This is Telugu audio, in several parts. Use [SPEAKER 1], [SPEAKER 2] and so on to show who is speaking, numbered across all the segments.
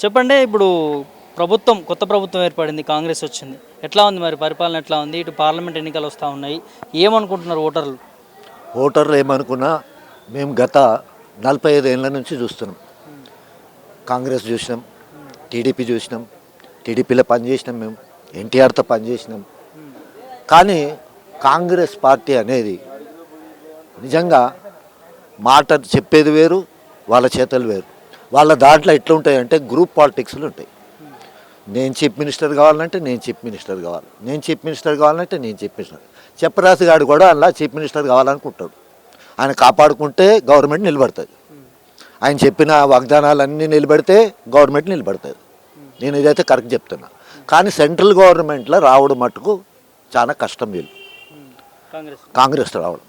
[SPEAKER 1] చెప్పండి. ఇప్పుడు కొత్త ప్రభుత్వం ఏర్పడింది, కాంగ్రెస్ వచ్చింది. ఎట్లా ఉంది మరి పరిపాలన ఎట్లా ఉంది? ఇటు పార్లమెంట్ ఎన్నికలు వస్తూ ఉన్నాయి. ఏమనుకుంటున్నారు ఓటర్లు?
[SPEAKER 2] ఓటర్లు ఏమనుకున్నా మేము గత 45 ఏళ్ళ నుంచి చూస్తున్నాం. కాంగ్రెస్ చూసినాం, టీడీపీ చూసినాం, టీడీపీలో పనిచేసినాం, మేము ఎన్టీఆర్తో పనిచేసినాం. కానీ కాంగ్రెస్ పార్టీ అనేది నిజంగా మాట చెప్పేది వేరు, వాళ్ళ చేతలు వేరు. వాళ్ళ దాంట్లో ఎట్లా ఉంటాయంటే గ్రూప్ పాలిటిక్స్లు ఉంటాయి. నేను చీఫ్ మినిస్టర్ కావాలంటే నేను చీఫ్ మినిస్టర్ కావాలి, నేను చీఫ్ మినిస్టర్ కావాలంటే నేను చీఫ్ మినిస్టర్. చెప్పరాసి గాడు కూడా అలా చీఫ్ మినిస్టర్ కావాలనుకుంటాడు. ఆయన కాపాడుకుంటే గవర్నమెంట్ నిలబడుతుంది. ఆయన చెప్పిన వాగ్దానాలన్నీ నిలబెడితే గవర్నమెంట్ నిలబడుతుంది. నేను ఇదైతే కరెక్ట్ చెప్తున్నా. కానీ సెంట్రల్ గవర్నమెంట్లో రావడం మటుకు చాలా కష్టం వీళ్ళు కాంగ్రెస్ రావడం.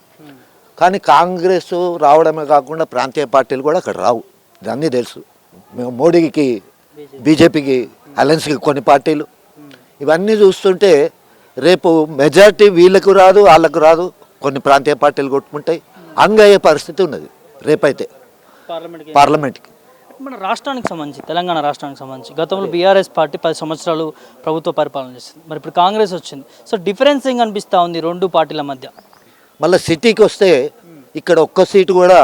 [SPEAKER 2] కానీ కాంగ్రెస్ రావడమే కాకుండా ప్రాంతీయ పార్టీలు కూడా అక్కడ రావు, ఇదన్నీ తెలుసు. మేము మోడీకి బీజేపీకి అలయన్స్కి కొన్ని పార్టీలు ఇవన్నీ చూస్తుంటే రేపు మెజారిటీ వీళ్ళకు రాదు, వాళ్ళకు రాదు, కొన్ని ప్రాంతీయ పార్టీలు కొట్టుకుంటాయి. అంగయ్యే పరిస్థితి ఉన్నది రేపైతే పార్లమెంట్కి.
[SPEAKER 1] మన రాష్ట్రానికి సంబంధించి, తెలంగాణ రాష్ట్రానికి సంబంధించి గతంలో బీఆర్ఎస్ పార్టీ 10 సంవత్సరాలు ప్రభుత్వ పరిపాలన చేసింది. మరి ఇప్పుడు కాంగ్రెస్ వచ్చింది. సో డిఫరెన్స్ ఏం కనిపిస్తూ ఉంది రెండు పార్టీల మధ్య?
[SPEAKER 2] మళ్ళీ సిటీకి వస్తే ఇక్కడ ఒక్క సీటు కూడా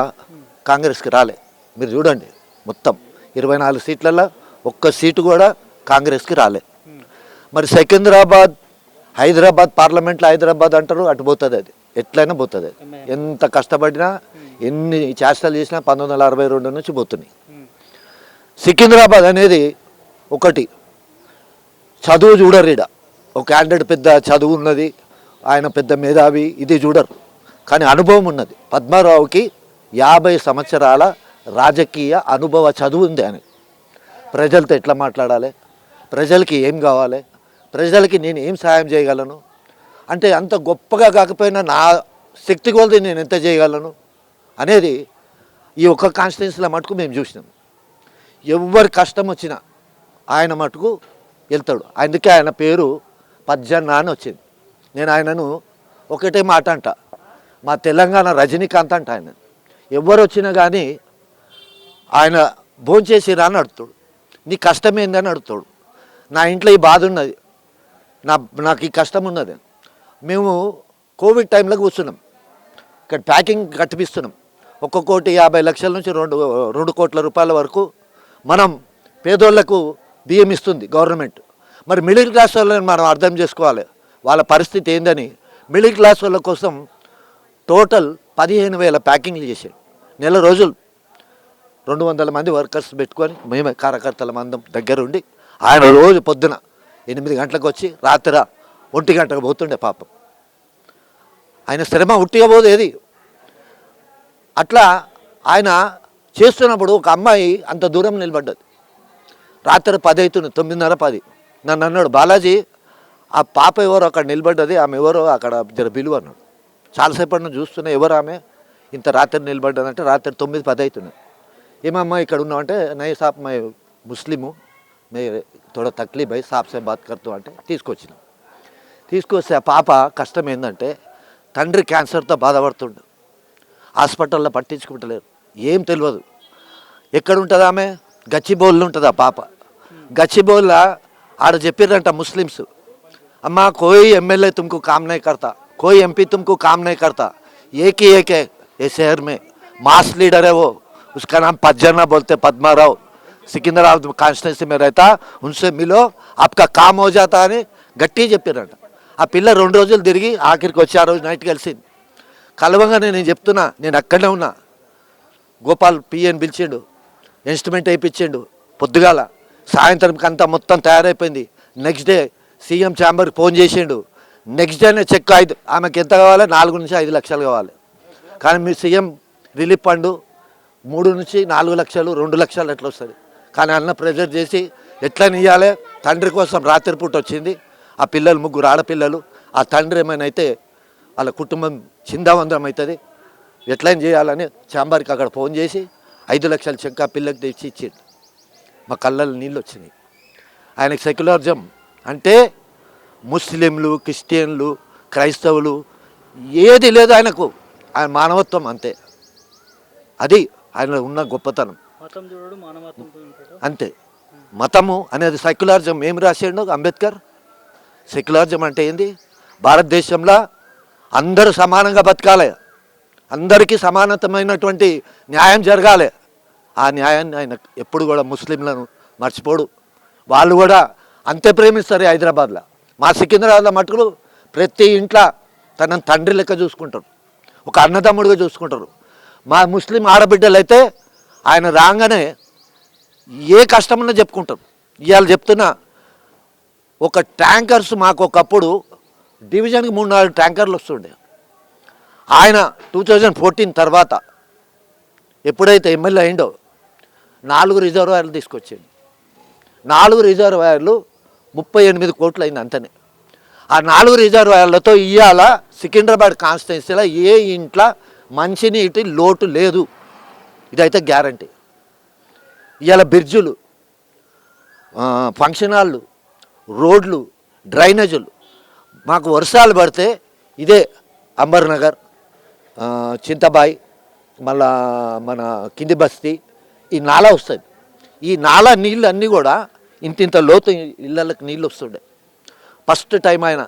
[SPEAKER 2] కాంగ్రెస్కి రాలే. మీరు చూడండి, మొత్తం 24 సీట్లలో ఒక్క సీటు కూడా కాంగ్రెస్కి రాలే. మరి సికింద్రాబాద్, హైదరాబాద్, పార్లమెంట్లో హైదరాబాద్ అంటారు, అటు పోతుంది. అది ఎట్లయినా పోతుంది. అది ఎంత కష్టపడినా ఎన్ని చేష్టలు చేసినా 1962 నుంచి పోతున్నాయి. సికింద్రాబాద్ అనేది ఒకటి చదువు చూడరు. ఈడ ఒక క్యాండిడేట్ పెద్ద చదువు ఉన్నది, ఆయన పెద్ద మేధావి, ఇది చూడరు. కానీ అనుభవం ఉన్నది. పద్మారావుకి 50 సంవత్సరాల రాజకీయ అనుభవ చదువు ఉంది. ఆయన ప్రజలతో ఎట్లా మాట్లాడాలి, ప్రజలకి ఏం కావాలి, ప్రజలకి నేను ఏం సహాయం చేయగలను అంటే అంత గొప్పగా కాకపోయినా నా శక్తి కొలది నేను ఎంత చేయగలను అనేది ఈ ఒక్క కాన్స్టిట్యున్సీలో మటుకు మేము చూసినాం. ఎవరి కష్టం వచ్చినా ఆయన మటుకు వెళ్తాడు. అందుకే ఆయన పేరు పజ్జన్న అని వచ్చింది. నేను ఆయనను ఒకటే మాట అంట, మా తెలంగాణ రజనీకాంత్ అంట. ఆయన ఎవరు వచ్చినా కానీ ఆయన భోంచేసిరా అని అడుగుతాడు, నీ కష్టం ఏందని అడుగుతాడు. నా ఇంట్లో ఈ బాధ ఉన్నది, నాకు ఈ కష్టం ఉన్నది. మేము కోవిడ్ టైంలో కూర్చున్నాం, ఇక్కడ ప్యాకింగ్ కట్టిపిస్తున్నాం. 1,50,00,000 నుంచి 2 కోట్ల రూపాయల వరకు మనం పేదోళ్లకు బియ్యం ఇస్తుంది గవర్నమెంట్. మరి మిడిల్ క్లాస్ వాళ్ళని మనం అర్థం చేసుకోవాలి, వాళ్ళ పరిస్థితి ఏందని. మిడిల్ క్లాస్ వాళ్ళ కోసం టోటల్ 15,000 ప్యాకింగ్లు చేశాడు. నెల రోజులు 200 మంది వర్కర్స్ పెట్టుకొని మేమే కార్యకర్తల మందం దగ్గరుండి ఆయన రోజు పొద్దున 8 గంటలకు వచ్చి రాత్రి 1 గంటకు పోతుండే. పాపం ఆయన శ్రమ ఉట్టిగా పోదేది. అట్లా ఆయన చేస్తున్నప్పుడు ఒక అమ్మాయి అంత దూరం నిలబడ్డది. రాత్రి 10 అవుతుంది, 9:30, 10. నన్ను అన్నాడు, బాలాజీ ఆ పాప ఎవరో అక్కడ నిలబడ్డది, ఆమె ఎవరో అక్కడ జర పిలువ అన్నాడు. చాలాసేపటి నుంచి చూస్తున్నా ఎవరు ఆమె ఇంత రాత్రి నిలబడ్డదంటే రాత్రి 9, 10 అవుతున్నాయి. ఏమమ్మా ఇక్కడ ఉన్నామంటే నై సాబ్ మై ముస్లిము, మే తోడ తక్లీఫ్ అయి సాబ్ సే బాత్ కర్తూ అంటే తీసుకొస్తే ఆ పాప కష్టం ఏంటంటే తండ్రి క్యాన్సర్తో బాధపడుతుండు, హాస్పిటల్లో పట్టించుకుంటలేరు, ఏం తెలియదు. ఎక్కడ ఉంటుంది ఆమె? గచ్చిబౌల్లో ఉంటుంది ఆ పాప. గచ్చిబౌల్లో ఆడ చెప్పిర్రంట ముస్లిమ్స్, అమ్మా కోయి ఎమ్మెల్యే తుమ్కు కామ్ నహీ కర్తా, కోई एमपी तुमको काम नहीं करता, एक ही एक है ये शहर में, मास लीडर है वो, उसका नाम पज्जना बोलते, पद्माराव, सिकंदराबाद కాన్స్టిట్యున్సీ में रहता, उनसे मिलो आपका काम हो जाता అని గట్టిగా చెప్పారంట. ఆ పిల్ల 2 రోజులు తిరిగి ఆఖరికి వచ్చి ఆ రోజు నైట్ కలిసింది. కలవంగానే నేను చెప్తున్నా, నేను అక్కడనే ఉన్నా. గోపాల్ పిఎన్ పిలిచిండు, ఇన్స్ట్రుమెంట్ వేయించిండు. పొద్దుగాల సాయంత్రంకి అంతా మొత్తం తయారైపోయింది. నెక్స్ట్ డే సీఎం ఛాంబర్కి ఫోన్ చేసిండు. నెక్స్ట్ డేనే చెక్ ఆమెకి ఎంత కావాలి? 4 నుంచి 5 లక్షలు కావాలి. కానీ మీ సీఎం రిలీఫ్ ఫండ్ 3 నుంచి 4 లక్షలు, 2 లక్షలు ఎట్లా వస్తుంది? కానీ అన్న ప్రెజర్ చేసి ఎట్లా ఇవ్వాలి? తండ్రి కోసం రాత్రిపూట వచ్చింది. ఆ పిల్లలు 3 ఆడపిల్లలు. ఆ తండ్రి ఏమైనా అయితే వాళ్ళ కుటుంబం చిందావందరం అవుతుంది. ఎట్లయినా చేయాలని ఛాంబర్కి అక్కడ ఫోన్ చేసి 5 లక్షల చెక్ ఆ పిల్లకి తెచ్చి ఇచ్చిండు. మా కళ్ళల్లో నీళ్ళు వచ్చినాయి. ఆయనకి సెక్యులరిజం అంటే ముస్లింలు, క్రిస్టియన్లు, క్రైస్తవులు ఏది లేదు ఆయనకు. ఆయన మానవత్వం అంతే. అది ఆయన ఉన్న గొప్పతనం అంతే. మతము అనేది సెక్యులరిజం ఏం రాసిండు అంబేద్కర్? సెక్యులరిజం అంటే ఏంది? భారతదేశంలో అందరూ సమానంగా బతకాలి, అందరికీ సమానతమైనటువంటి న్యాయం జరగాలి. ఆ న్యాయాన్ని ఆయన ఎప్పుడు కూడా ముస్లింలను మర్చిపోడు. వాళ్ళు కూడా అంతే ప్రేమిస్తారు. హైదరాబాద్లో మా సికింద్రాబాద్లో మటుకు ప్రతి ఇంట్లో తన తండ్రి లెక్క చూసుకుంటారు, ఒక అన్నదమ్ముడిగా చూసుకుంటారు. మా ముస్లిం ఆడబిడ్డలు అయితే ఆయన రాగానే ఏ కష్టమన్నా చెప్పుకుంటారు. ఇవాళ చెప్తున్నా, ఒక ట్యాంకర్స్ మాకు ఒకప్పుడు డివిజన్కి 3-4 ట్యాంకర్లు వస్తుండే. ఆయన 2014 తర్వాత ఎప్పుడైతే ఎమ్మెల్యే అయిండో 4 రిజర్వాయర్లు తీసుకొచ్చింది. 4 రిజర్వాయర్లు 38 కోట్లు అయింది అంతనే. ఆ 4 రిజర్వాయర్లతో ఇవాళ సికింద్రాబాద్ కాన్స్టిట్యున్సీలో ఏ ఇంట్లో మంచినీటి లోటు లేదు. ఇదైతే గ్యారంటీ. ఇవాళ బ్రిడ్జులు, ఫంక్షన్ హాళ్ళు, రోడ్లు, డ్రైనేజీలు మాకు వర్షాలు పడితే ఇదే అంబర్ నగర్, చింతబాయి, మళ్ళా మన కింది బస్తీ, ఈ నాలా వస్తుంది. ఈ నాలా నీళ్ళు అన్నీ కూడా ఇంత లోతు ఇళ్ళకి నీళ్ళు వస్తుండే. ఫస్ట్ టైం ఆయన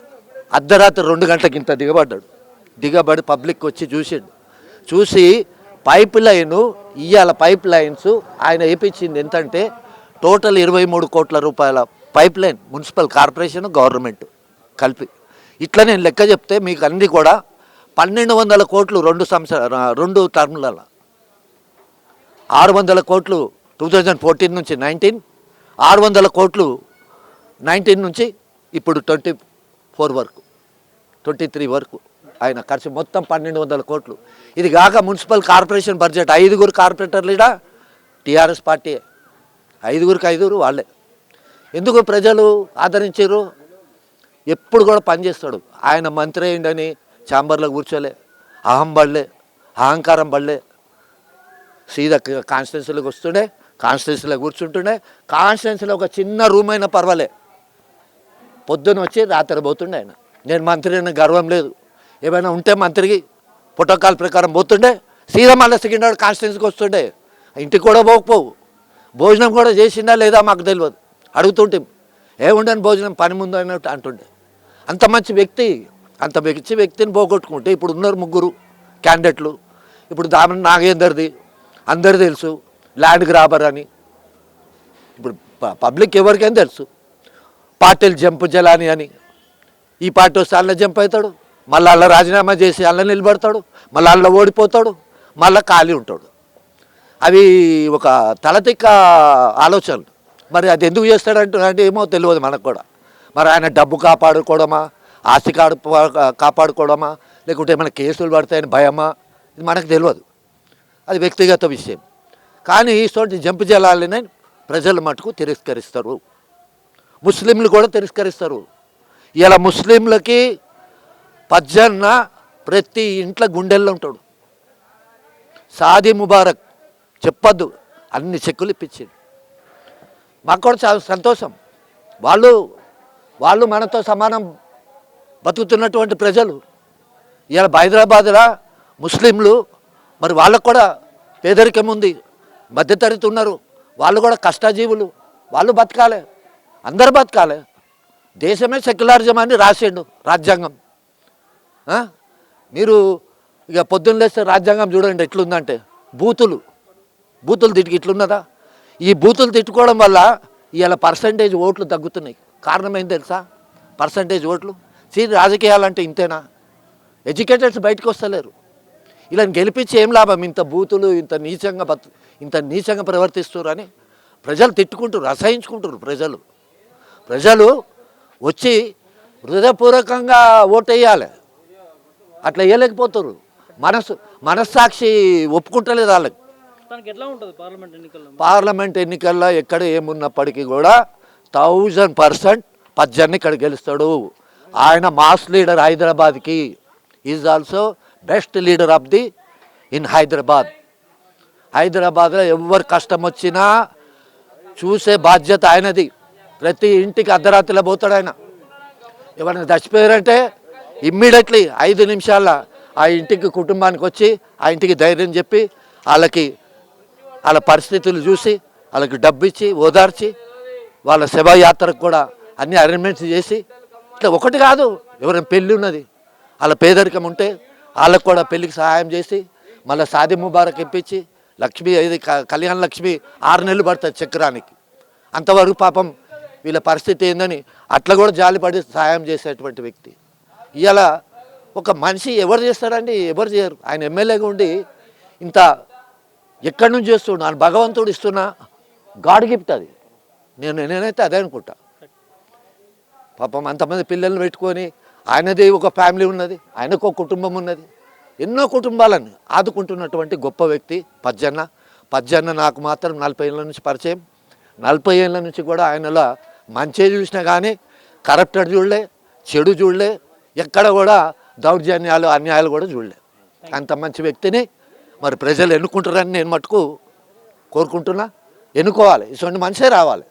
[SPEAKER 2] అర్ధరాత్రి 2 గంటలకు ఇంత దిగబడి పబ్లిక్ వచ్చి చూసిండు. చూసి పైప్ లైను, ఇవాళ పైప్ లైన్స్ ఆయన వేయించింది ఎంతంటే టోటల్ 23 కోట్ల రూపాయల pipe line, municipal corporation government కలిపి. ఇట్లా నేను లెక్క చెప్తే మీకు అన్నీ కూడా 1200 కోట్లు 2 టర్ములలో, 600 కోట్లు 2014 నుంచి 19, 600 కోట్లు 19 నుంచి ఇప్పుడు 24 వరకు, 23 వరకు ఆయన ఖర్చు మొత్తం 1200 కోట్లు. ఇది కాక మున్సిపల్ కార్పొరేషన్ బడ్జెట్ 5 కార్పొరేటర్లు టీఆర్ఎస్ పార్టీ, 5 వాళ్ళే. ఎందుకు ప్రజలు ఆదరించారు? ఎప్పుడు కూడా పనిచేస్తాడు ఆయన. మంత్రి అయిండని ఛాంబర్లో కూర్చోలే, అహంకారం పడలే. సీదా కాన్స్టిట్యున్సీలోకి వస్తుండే, కాన్స్టిట్యున్సీలో కూర్చుంటుండే. కాన్స్టిట్యున్సీలో ఒక చిన్న రూమ్ అయినా పర్వాలే, పొద్దున వచ్చి రాత్రి పోతుండే ఆయన. నేను మంత్రి అయిన గర్వం లేదు, ఏమైనా ఉంటే మంత్రికి ప్రోటోకాల్ ప్రకారం పోతుండే, సీదా మళ్ళీ సికింద్రాబాద్ కాన్స్టిట్యున్సీకి వస్తుండే. ఇంటికి కూడా పోకపోవు, భోజనం కూడా చేసిందా లేదా మాకు తెలియదు. అడుగుతుంటే ఏముండని భోజనం పని ముందు అన్నట్టు అంటుండే. అంత మంచి వ్యక్తి, అంత మంచి వ్యక్తిని పోగొట్టుకుంటే ఇప్పుడు ఉన్నారు 3 క్యాండిడేట్లు. ఇప్పుడు దామని నాగేందర్ది అందరు తెలుసు, ల్యాండ్ గ్రాబర్ అని. ఇప్పుడు పబ్లిక్ ఎవరికైనా తెలుసు. పార్టీలు జంప్ జలాని అని, ఈ పార్టీ వస్తే అల్ల జంప్ అవుతాడు, మళ్ళీ అల్ల రాజీనామా చేసి అల్ల నిలబడతాడు, మళ్ళీ అల్ల ఓడిపోతాడు, మళ్ళీ ఖాళీ ఉంటాడు. అవి ఒక తలతిక్క ఆలోచనలు. మరి అది ఎందుకు చేస్తాడంటే ఏమో తెలియదు మనకు కూడా. మరి ఆయన డబ్బు కాపాడుకోవడమా, ఆస్తి కాపాడుకోవడమా, లేకుంటే ఏమైనా కేసులు పడతాయని భయమా, ఇది మనకు తెలియదు. అది వ్యక్తిగత విషయం. కానీ ఇటువంటి జంపు జలాలని ప్రజలు మటుకు తిరస్కరిస్తారు, ముస్లింలు కూడా తిరస్కరిస్తారు. ఇలా ముస్లింలకి పజ్జన్న ప్రతి ఇంట్లో గుండెల్లో ఉంటాడు. సాది ముబారక్ చెప్పద్దు, అన్ని చెక్కులు ఇప్పించింది. మాకు కూడా చాలా సంతోషం. వాళ్ళు మనతో సమానం బతుకుతున్నటువంటి ప్రజలు. ఇలా హైదరాబాద్లో ముస్లింలు మరి వాళ్ళకు కూడా పేదరికం ఉంది, మధ్యతరగతి ఉన్నారు, వాళ్ళు కూడా కష్టజీవులు, వాళ్ళు బతకాలి, అందరు బతకాలి. దేశమే సెక్యులరిజం అని రాసిండు రాజ్యాంగం. మీరు ఇక పొద్దున్న లేస్తే రాజ్యాంగం చూడండి ఎట్లుందంటే, బూతులు తిట్టుకు ఇట్లున్నదా? ఈ బూతులు తిట్టుకోవడం వల్ల ఇవాళ పర్సంటేజ్ ఓట్లు తగ్గుతున్నాయి. కారణం ఏం తెలుసా? పర్సంటేజ్ ఓట్లు. రాజకీయాలంటే ఇంతేనా? ఎడ్యుకేటెడ్స్ బయటకు వస్తలేరు. ఇలా గెలిపించి ఏం లాభం? ఇంత బూతులు, ఇంత నీచంగా ప్రవర్తిస్తారు అని ప్రజలు తిట్టుకుంటారు, అసహించుకుంటారు. ప్రజలు వచ్చి హృదయపూర్వకంగా ఓటు వేయాలి, అట్లా వేయలేకపోతారు. మనస్సాక్షి ఒప్పుకుంటలేదు వాళ్ళకి. పార్లమెంట్ ఎన్నికల్లో ఎక్కడ ఏమున్నప్పటికీ కూడా 1000% పజ్జన్ని ఇక్కడ గెలుస్తాడు. ఆయన మాస్ లీడర్ హైదరాబాద్కి. Is also best leader of the in హైదరాబాద్లో ఎవరు కష్టం వచ్చినా చూసే బాధ్యత ఆయనది. ప్రతి ఇంటికి అర్ధరాత్రిలో పోతాడు ఆయన. ఎవరైనా చచ్చిపోయారంటే ఇమ్మీడియట్లీ 5 నిమిషాల్లో ఆ ఇంటికి, కుటుంబానికి వచ్చి ఆ ఇంటికి ధైర్యం చెప్పి వాళ్ళ పరిస్థితులు చూసి వాళ్ళకి డబ్బు ఇచ్చి ఓదార్చి వాళ్ళ శవయాత్రకు కూడా అన్ని అరేంజ్మెంట్స్ చేసి ఇట్లా ఒకటి కాదు, ఎవరైనా పెళ్ళి ఉన్నది వాళ్ళ పేదరికం ఉంటే వాళ్ళకు కూడా పెళ్ళికి సహాయం చేసి మళ్ళీ షాదీ ముబారక్ ఇప్పించి లక్ష్మి ఇది కళ్యాణ లక్ష్మి 6 నెలలు పడుతుంది చక్రానికి, అంతవరకు పాపం వీళ్ళ పరిస్థితి ఏందని అట్లా కూడా జాలిపడి సహాయం చేసేటువంటి వ్యక్తి. ఇవాళ ఒక మనిషి ఎవరు చేస్తారండి? ఎవరు చేయరు. ఆయన ఎమ్మెల్యేగా ఉండి ఇంత ఎక్కడి నుంచి చేస్తున్నా ఆయన భగవంతుడు ఇస్తున్న గాడ్ గిఫ్ట్ అది. నేనైతే అదే అనుకుంటా. పాపం అంతమంది పిల్లల్ని పెట్టుకొని ఆయనది ఒక ఫ్యామిలీ ఉన్నది, ఆయనకు ఒక కుటుంబం ఉన్నది, ఎన్నో కుటుంబాలను ఆదుకుంటున్నటువంటి గొప్ప వ్యక్తి పజ్జన్న. నాకు మాత్రం 40 ఏళ్ళ నుంచి పరిచయం. 40 ఏళ్ళ నుంచి కూడా ఆయనలో మంచి చూసినా కానీ కరప్టెడ్ చూడలే, చెడు చూడలే, ఎక్కడ కూడా దౌర్జన్యాలు అన్యాయాలు కూడా చూడలే. అంత మంచి వ్యక్తిని మరి ప్రజలు ఎన్నుకుంటారని నేను మటుకు కోరుకుంటున్నా. ఎన్నుకోవాలి, ఇటువంటి మనిషే రావాలి.